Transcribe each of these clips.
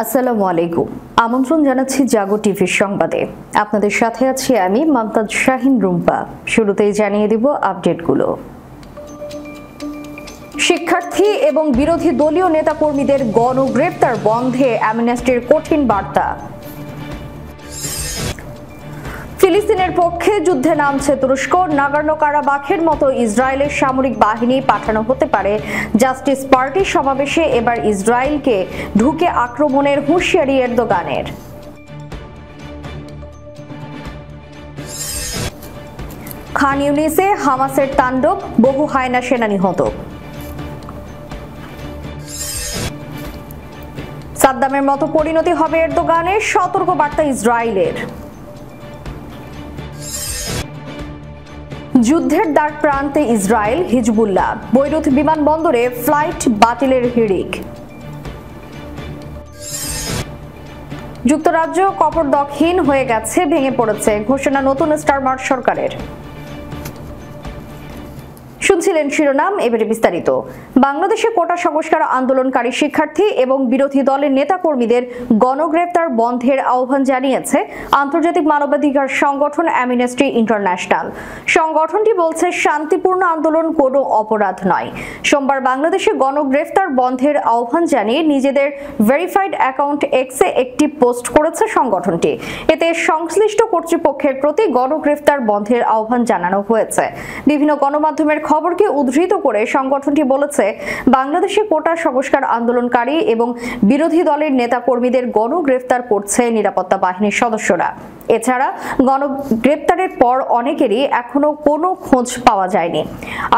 আসসালামু আলাইকুম। আমন্ত্রণ জানাচ্ছি জাগো টিভির সংবাদে। আপনাদের সাথে আছি আমি মমতাজ শাহিন রুম্পা। শুরুতেই জানিয়ে দিব আপডেটগুলো। শিক্ষার্থী এবং বিরোধী দলীয় নেতাকর্মীদের গণগ্রেপ্তার বন্ধে অ্যামনেস্টির কঠিন বার্তা। ফিলিস্তিনের পক্ষে যুদ্ধে নামছে তুরস্ক। নাগর্নো কারাবাখের মতো ইসরায়েলের সামরিক বাহিনী পাঠানো হতে পারে। জাস্টিস পার্টির সমাবেশে এবার ইসরায়েলকে ঢুকে আক্রমণের হুঁশিয়ারি এরদোগানের। খান ইউনিসে হামাসের তাণ্ডব, বহু হায়না সেনা নিহত। সাদ্দামের মতো পরিণতি হবে এরদোগানের, সতর্ক বার্তা ইসরায়েলের। যুদ্ধের দ্বার প্রান্তে ইসরায়েল, হিজবুল্লাহ। বৈরুত বিমানবন্দরে ফ্লাইট বাতিলের হিড়িক। যুক্তরাজ্য কপরদকহীন হয়ে গেছে, ভেঙে পড়েছে ঘোষণা নতুন স্টারমার সরকারের। শুনছিলেন শিরোনাম, এবারে বিস্তারিত। বাংলাদেশে কোটা সংস্কার আন্দোলনকারী শিক্ষার্থী এবং বিরোধী দলের নেতাকর্মীদের গণগ্রেপ্তার বন্ধের আহ্বান জানিয়েছে আন্তর্জাতিক মানবাধিকার সংগঠন অ্যামনেস্টি ইন্টারন্যাশনাল। সংগঠনটি বলছে, শান্তিপূর্ণ আন্দোলন কোনো অপরাধ নয়। সোমবার বাংলাদেশে গণগ্রেফতার বন্ধের আহ্বান জানিয়ে নিজেদের ভেরিফাইড অ্যাকাউন্ট এক্সে একটি পোস্ট করেছে সংগঠনটি। এতে সংশ্লিষ্ট কর্তৃপক্ষের প্রতি গণগ্রেফতার বন্ধের আহ্বান জানানো হয়েছে। বিভিন্ন গণমাধ্যমের খবরকে উদ্ধৃত করে সংগঠনটি বলেছে, বাংলাদেশে কোটা সংস্কার আন্দোলনকারী এবং বিরোধী দলের নেতাকর্মীদের গণগ্রেফতার করছে নিরাপত্তা বাহিনীর সদস্যরা। এছাড়া গণগ্রেপ্তারের পর অনেকেরই এখনো কোনো খোঁজ পাওয়া যায়নি।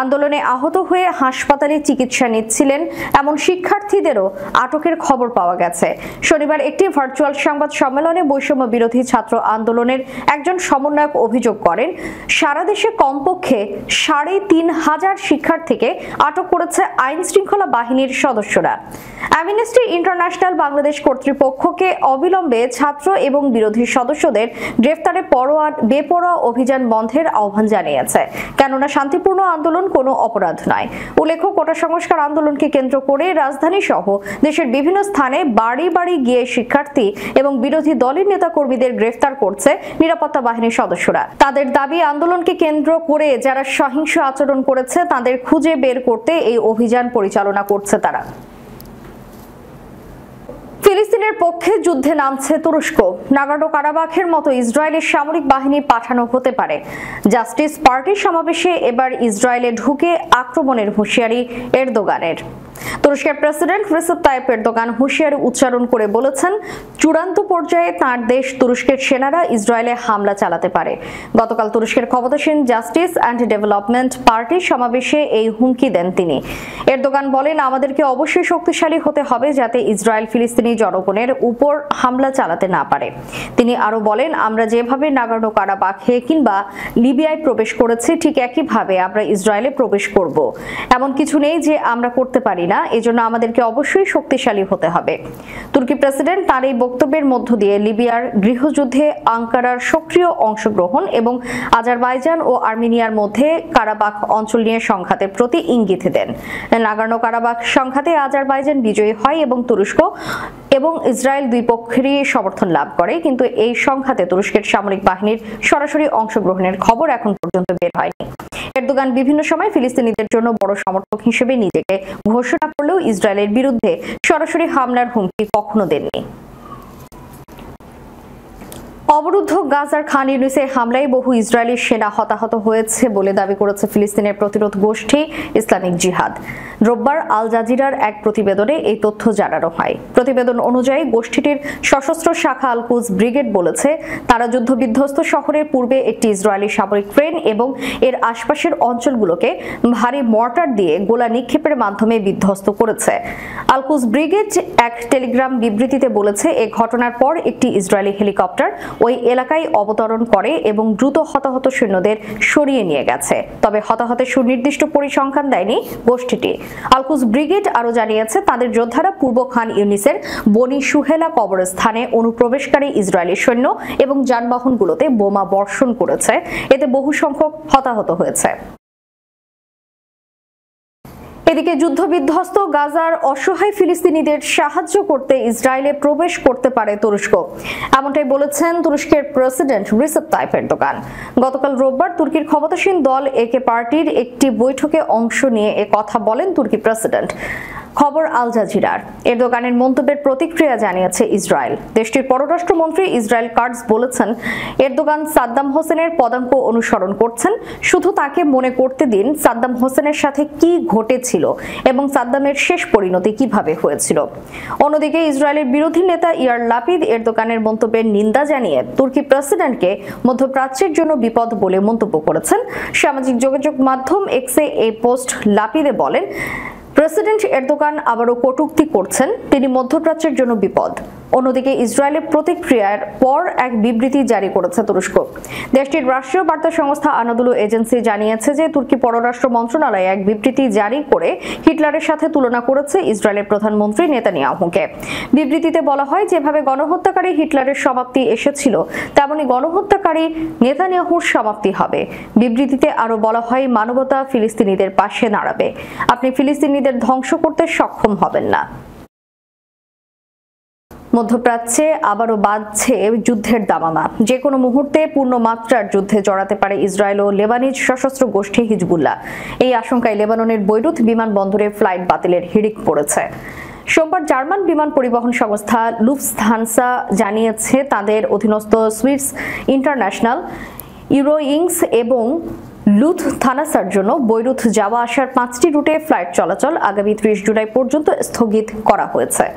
আন্দোলনে আহত হয়ে হাসপাতালে চিকিৎসা নিচ্ছিলেন এমন শিক্ষার্থীদেরও আটকের খবর পাওয়া গেছে। শনিবার একটি ভার্চুয়াল সংবাদ সম্মেলনে বৈষম্য বিরোধী ছাত্র আন্দোলনের একজন সমন্বয়ক অভিযোগ করেন, সারা দেশে কমপক্ষে ৩,৫০০ শিক্ষার্থীকে আটক করেছে আইন শৃঙ্খলা বাহিনীর সদস্যরা। অ্যামনেস্টি ইন্টারন্যাশনাল বাংলাদেশ কর্তৃপক্ষকে অবিলম্বে ছাত্র এবং বিরোধী সদস্যদের গ্রেফতারে বেপরোয়া অভিযান বন্ধের আহ্বান জানিয়েছে, কেননা শান্তিপূর্ণ আন্দোলন কোনো অপরাধ নয়। উল্লেখ্য, কোটা সংস্কার আন্দোলনকে কেন্দ্র করে রাজধানী সহ দেশের বিভিন্ন স্থানে বাড়ি বাড়ি গিয়ে শিক্ষার্থী এবং বিরোধী দলের নেতাকর্মীদের গ্রেফতার করছে নিরাপত্তা বাহিনীর সদস্যরা। তাদের দাবি, আন্দোলনকে কেন্দ্র করে যারা সহিংস আচরণ করেছে তাদের খুঁজে বের করতে এই অভিযান পরিচালনা করছে তারা। ফিলিস্তিনের পক্ষে যুদ্ধে নামছে তুরস্ক। নাগর্নো কারাবাখের মতো ইসরায়েলের সামরিক বাহিনী পাঠানো হতে পারে। জাস্টিস পার্টির সমাবেশে এবার ইসরায়েলে ঢুকে আক্রমণের হুঁশিয়ারি এরদোগানের। তুরস্কের প্রেসিডেন্ট রিসেপ তাইপ এরদোগান হুঁশিয়ারি উচ্চারণ করে বলেছেন, চূড়ান্ত পর্যায়ে তাঁর দেশ তুরস্কের সেনারা ইসরায়েলে হামলা চালাতে পারে। গতকাল তুরস্কের ক্ষমতাসীন জাস্টিস অ্যান্ড ডেভেলপমেন্ট পার্টির সমাবেশে এই হুমকি দেন তিনি। এরদোগান বলেন, আমাদেরকে অবশ্যই শক্তিশালী হতে হবে যাতে ইসরায়েল ফিলিস্তিনি জনগণের উপর হামলা চালাতে না পারে। তিনি আরো বলেন, আমরা যেভাবে নাগর্নো কারাবাখে কিংবা লিবিয়ায় প্রবেশ করেছি, ঠিক একইভাবে আমরা ইসরায়েলে প্রবেশ করব। এমন কিছু নেই যে আমরা করতে পারি না, এজন্য আমাদেরকে অবশ্যই শক্তিশালী হতে হবে। তুর্কি প্রেসিডেন্ট তার এই বক্তব্যের মধ্য দিয়ে লিবিয়ার গৃহযুদ্ধে আঙ্কারার সক্রিয় অংশগ্রহণ এবং আজারবাইজান ও আর্মেনিয়ার মধ্যে কারাবাখ অঞ্চল নিয়ে সংঘাতের প্রতি ইঙ্গিত দেন। নাগর্নো কারাবাখ সংঘাতে আজারবাইজান বিজয়ী হয় এবং তুরস্ক এবং ইসরায়েল দুই পক্ষেরই সমর্থন লাভ করে, কিন্তু এই সংঘাতে তুরস্কের সামরিক বাহিনীর সরাসরি অংশগ্রহণের খবর এখন পর্যন্ত বের হয়নি। এরদোগান বিভিন্ন সময় ফিলিস্তিনিদের জন্য বড় সমর্থক হিসেবে নিজেকে ঘোষণা করলেও ইসরায়েলের বিরুদ্ধে সরাসরি হামলার হুমকি কখনো দেননি। অবরুদ্ধ গাজার খান ইউনিসে হামলায় বহু ইসরায়েলি সেনা হতাহত হয়েছে বলে দাবি করেছে ফিলিস্তিনের প্রতিরোধ গোষ্ঠী ইসলামিক জিহাদ। রোববার আল জাজিরার এক প্রতিবেদনে এই তথ্য জানানো হয়। প্রতিবেদন অনুযায়ী গোষ্ঠীটির সশস্ত্র শাখা আল কুদস ব্রিগেড বলেছে, তারা যুদ্ধবিধ্বস্ত শহরের পূর্বে একটি ইসরায়েলি সামরিক ট্রেন এবং এর আশপাশের অঞ্চলগুলোকে ভারী মর্টার দিয়ে গোলা নিক্ষেপের মাধ্যমে বিধ্বস্ত করেছে। আল কুদস ব্রিগেড এক টেলিগ্রাম বিবৃতিতে বলেছে, এই ঘটনার পর একটি ইসরায়েলি হেলিকপ্টার ওই এলাকায় অবতরণ করে এবং দ্রুত হতাহত সৈন্যদের সরিয়ে নিয়ে গেছে। তবে হতাহতের সুনির্দিষ্ট পরিসংখ্যান দেয়নি গোষ্ঠীটি। আল কুদস ব্রিগেড আরো জানিয়েছে, তাদের যোদ্ধারা পূর্ব খান ইউনিসের বনি সুহেলা কবরস্থানে অনুপ্রবেশকারী ইসরায়েলি সৈন্য এবং যানবাহনগুলোতে বোমা বর্ষণ করেছে। এতে বহু সংখ্যক হতাহত হয়েছে। এদিকে যুদ্ধবিধ্বস্ত গাজার অসহায় ফিলিস্তিনিদের সাহায্য করতে ইসরায়েলে প্রবেশ করতে পারে তুরস্ক, এমনটাই বলেছেন তুরস্কের প্রেসিডেন্ট রিসেপ তাইপ এরদোগান। গতকাল রোববার তুর্কির ক্ষমতাসীন দল একে পার্টির একটি বৈঠকে অংশ নিয়ে কথা বলেন তুর্কি প্রেসিডেন্ট। খবর আল জাজিরার। এরদোগানের মন্তব্যের প্রতিক্রিয়া জানিয়েছে ইসরায়েল। দেশটির পররাষ্ট্রমন্ত্রী ইসরায়েল কাটজ বলেছেন, এরদোগান সাদ্দাম হোসেনের পদাঙ্ক অনুসরণ করছেন। শুধু তাকে মনে করতে দিন সাদ্দাম হোসেনের সাথে কি ঘটেছিল এবং সাদ্দামের শেষ পরিণতি কিভাবে হয়েছিল। অন্যদিকে ইসরায়েলের বিরোধী নেতা ইয়ার লাপিদ এরদোগানের মন্তব্যের নিন্দা জানিয়ে তুর্কি প্রেসিডেন্টকে মধ্যপ্রাচ্যের জন্য বিপদ বলে মন্তব্য করেছেন। সামাজিক যোগাযোগ মাধ্যম এক্সে এই পোস্ট লাপিদে বলেন, প্রেসিডেন্ট এরদোগান আবারও কটূক্তি করছেন, তিনি মধ্যপ্রাচ্যের জন্য বিপদ। অন্যদিকে ইসরায়েলের প্রতিক্রিয়ার পর এক বিবৃতি জারি করেছে তুরস্ক। দেশটির রাষ্ট্রীয় বার্তা সংস্থা আনাদুলু এজেন্সি জানিয়েছে যে তুর্কি পররাষ্ট্র মন্ত্রণালয় এক বিবৃতি জারি করে হিটলারের সাথে তুলনা করেছে ইসরায়েলের প্রধানমন্ত্রী নেতানিয়াহুকে। বিবৃতিতে বলা হয়, যেভাবে গণহত্যাকারী হিটলারের সমাপ্তি এসেছিল তেমনি গণহত্যাকারী নেতানিয়াহুর সমাপ্তি হবে। বিবৃতিতে আরো বলা হয়, মানবতা ফিলিস্তিনিদের পাশে দাঁড়াবে। আপনি ফিলিস্তিনিদের ধ্বংস করতে সক্ষম হবেন না। মধ্যপ্রাচ্যে আবারও বাজছে যুদ্ধের দামামা। যে কোনো মুহূর্তে পূর্ণমাত্রার যুদ্ধে জড়াতে পারে ইসরায়েল ও লেবানিজ সশস্ত্র গোষ্ঠী হিজবুল্লাহ। এই আশঙ্কায় লেবাননের বৈরুত বিমানবন্দরে ফ্লাইট বাতিলের হিড়িক পড়েছে। সোমবার জার্মান বিমান পরিবহন সংস্থা লুফটহানসা জানিয়েছে, তাদের অধীনস্থ সুইস ইন্টারন্যাশনাল, ইউরোইংস এবং লুফটহানসার জন্য বৈরুত যাওয়া আসার 5টি রুটে ফ্লাইট চলাচল আগামী 30 জুলাই পর্যন্ত স্থগিত করা হয়েছে।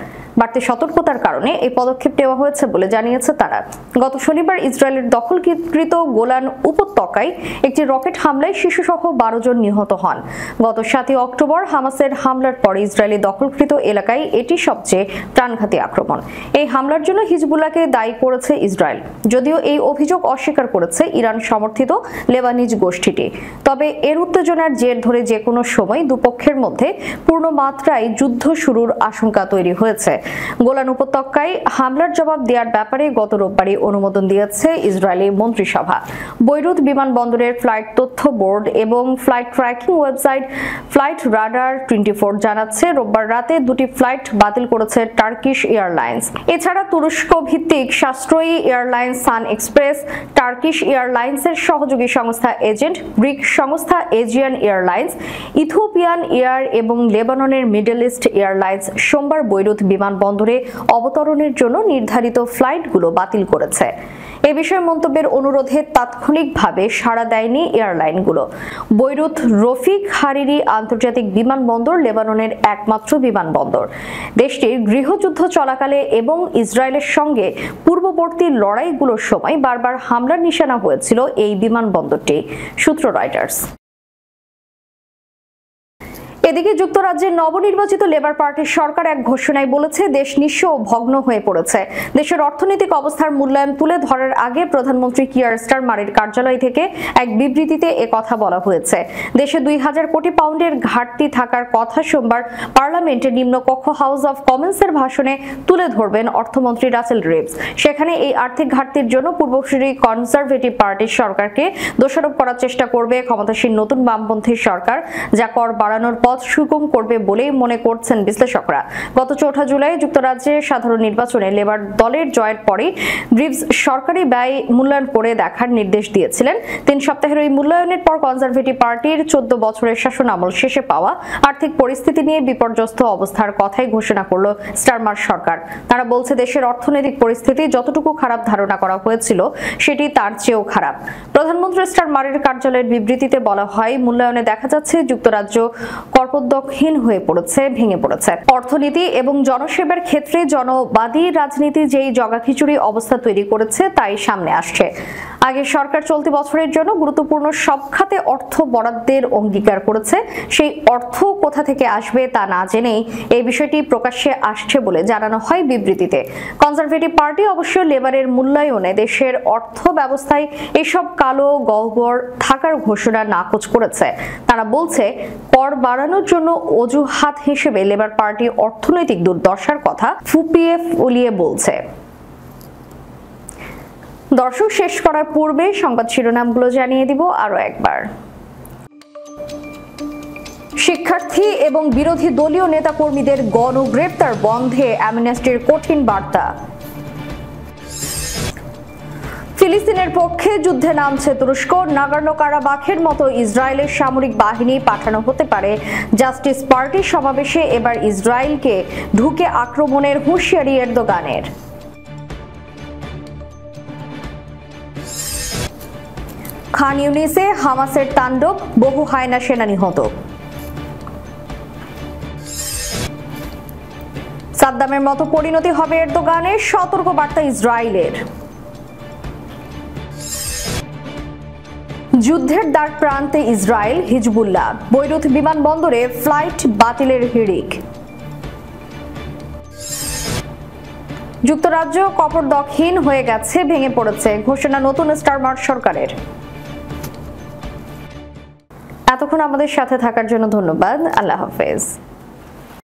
বাড়তি সতর্কতার কারণে এই পদক্ষেপ নেওয়া হয়েছে বলে জানিয়েছে তারা। গত শনিবার ইসরায়েলের দখলকৃত গোলান উপত্যকায় একটি রকেট হামলায় শিশুসহ 12 জন নিহত হন। গত 7 অক্টোবর হামাসের হামলার পর ইসরায়েলি দখলকৃত এলাকায় এটি সবচেয়ে প্রাণঘাতী আক্রমণ। এই হামলার জন্য হিজবুল্লাহকে দায়ী করেছে ইসরায়েল, যদিও এই অভিযোগ অস্বীকার করেছে ইরান সমর্থিত লেবানিজ গোষ্ঠীটি। তবে এর উত্তেজনার জের ধরে যে কোনো সময় দুপক্ষের মধ্যে পূর্ণ মাত্রায় যুদ্ধ শুরুর আশঙ্কা তৈরি হয়েছে। গোলান উপত্যকায় হামলার জবাব দেওয়ার ব্যাপারে গত রোববারই অনুমোদন দিয়েছে ইসরায়েলি মন্ত্রিসভা। বৈরুত বিমানবন্দরের ফ্লাইট তথ্য বোর্ড এবং flight tracking website flight radar 24 জানাচ্ছে, রোববার রাতে 2টি ফ্লাইট বাতিল করেছে টার্কিশ এয়ারলাইন্স। এছাড়া তুরস্ক ভিত্তিক সাশ্রয়ী এয়ারলাইন্স সান এক্সপ্রেস, টার্কিশ এয়ারলাইন্সের সহযোগী সংস্থা এজেন্ট, গ্রিক সংস্থা এজিয়ান এয়ারলাইন্স, ইথিওপিয়ান এয়ার এবং লেবাননের মিডল ইস্ট এয়ারলাইন্স সোমবার বৈরুত বিমানবন্দরে অবতরণের জন্য নির্ধারিত ফ্লাইটগুলো বাতিল করেছে। এ বিষয়ে মন্তব্যের অনুরোধে তাৎক্ষণিকভাবে সাড়া দেয়নি এয়ারলাইনগুলো। বৈরুত রফিক হারিরি আন্তর্জাতিক বিমানবন্দর লেবাননের একমাত্র বিমানবন্দর। দেশটির গৃহযুদ্ধ চলাকালে এবং ইসরায়েলের সঙ্গে পূর্ববর্তী লড়াইগুলোর সময় বারবার হামলার নিশানা হয়েছিল এই বিমানবন্দরটি। সূত্র রয়টার্স। এদিকে যুক্তরাজ্যের নবনির্বাচিত লেবার পার্টির সরকার এক ঘোষণায় বলেছে, দেশ নিঃস্ব ও ভগ্ন হয়ে পড়েছে। দেশের অর্থনৈতিক অবস্থার মূল্যায়ন তুলে ধরার আগে প্রধানমন্ত্রী কিয়ার স্টারমারের কার্যালয় থেকে এক বিবৃতিতে কথা বলা হয়েছে। দেশে 2000 কোটি পাউন্ডের ঘাটতি থাকার কথা সোমবার পার্লামেন্টের নিম্নকক্ষ হাউস অব কমন্সের ভাষণে তুলে ধরবেন অর্থমন্ত্রী রাসেল রিভস। সেখানে এই আর্থিক ঘাটতির জন্য পূর্বসূরি কনজারভেটিভ পার্টির সরকারকে দোষারোপ করার চেষ্টা করবে ক্ষমতাসীন নতুন বামপন্থী সরকার, যা কর বাড়ানোর পথ সুগম করবে বলেই মনে করছেন বিশ্লেষকরা। গত 4 জুলাই যুক্তরাজ্যের সাধারণ নির্বাচনে লেবার দলের জয়ের পরে রিভস সরকারি ব্যয় মূল্যায়ন করে দেখার নির্দেশ দিয়েছিলেন। 3 সপ্তাহের ওই মূল্যায়নের পর কনজারভেটিভ পার্টির 14 বছরের শাসন আমল শেষে পাওয়া আর্থিক পরিস্থিতি নিয়ে বিপর্যস্ত অবস্থার কথাই ঘোষণা করল স্টারমার সরকার। তারা বলছে, দেশের অর্থনৈতিক পরিস্থিতি যতটুকু খারাপ ধারণা করা হয়েছিল সেটি তার চেয়েও খারাপ। প্রধানমন্ত্রী স্টারমারের কার্যালয়ের বিবৃতিতে বলা হয়, মূল্যায়নে দেখা যাচ্ছে যুক্তরাজ্য কর্পোদ্যোগহীন হয়ে পড়েছে, ভেঙে পড়েছে। অর্থনীতি এবং জনসেবার ক্ষেত্রে জনবাদী রাজনীতি যেই জগাখিচুড়ি অবস্থা তৈরি করেছে তাই সামনে আসছে। আগে সরকার চলতি বছরের জন্য গুরুত্বপূর্ণ সব খাতে অর্থ বরাদ্দের অঙ্গীকার করেছে। সেই অর্থ কোথা থেকে আসবে তা না জেনেই এই বিষয়টি প্রকাশ্যে আসছে বলে জানানো হয় বিবৃতিতে। কনজারভেটিভ পার্টি অবশ্য লেবারের মূল্যায়নে দেশের অর্থ ব্যবস্থায় এসব কালো গহ্বর থাকার ঘোষণা নাকচ করেছে। তারা বলছে, কর বাড়ানোর জন্য অজুহাত হিসেবে লেবার পার্টি অর্থনৈতিক দুর্দশার কথা ফুপিয়ে ফুলিয়ে বলছে। দর্শক, শেষ করার পূর্বে সংবাদ শিরোনামগুলো জানিয়ে দিব আরো একবার। শিক্ষার্থী এবং বিরোধী দলীয় নেতাকর্মীদের গণগ্রেপ্তার বন্ধে অ্যামনেস্টির কঠিন বার্তা। ফিলিস্তিনের পক্ষে যুদ্ধে নামছে তুরস্ক। নাগোর্নো কারাবাখের মতো ইসরায়েলের সামরিক বাহিনী পাঠানো হতে পারে। জাস্টিস পার্টির সমাবেশে এবার ইসরায়েলকে ঢুকে আক্রমণের হুঁশিয়ারি এরদোগানের। খান ইউনিসে হামাসের তাণ্ডব, বহু হায়না সেনা নিহত। সাদ্দামের মতো পরিণতি হবে এরদোগানের, সতর্ক বার্তা ইসরায়েলের। যুদ্ধের দ্বার প্রান্তে ইসরায়েল, হিজবুল্লাহ। বৈরুত বিমানবন্দরে ফ্লাইট বাতিলের হিড়িক। যুক্তরাজ্য কপরদকহীন হয়ে গেছে, ভেঙে পড়েছে ঘোষণা নতুন স্টারমার সরকারের। এতক্ষণ আমাদের সাথে থাকার জন্য ধন্যবাদ। আল্লাহ হাফেজ।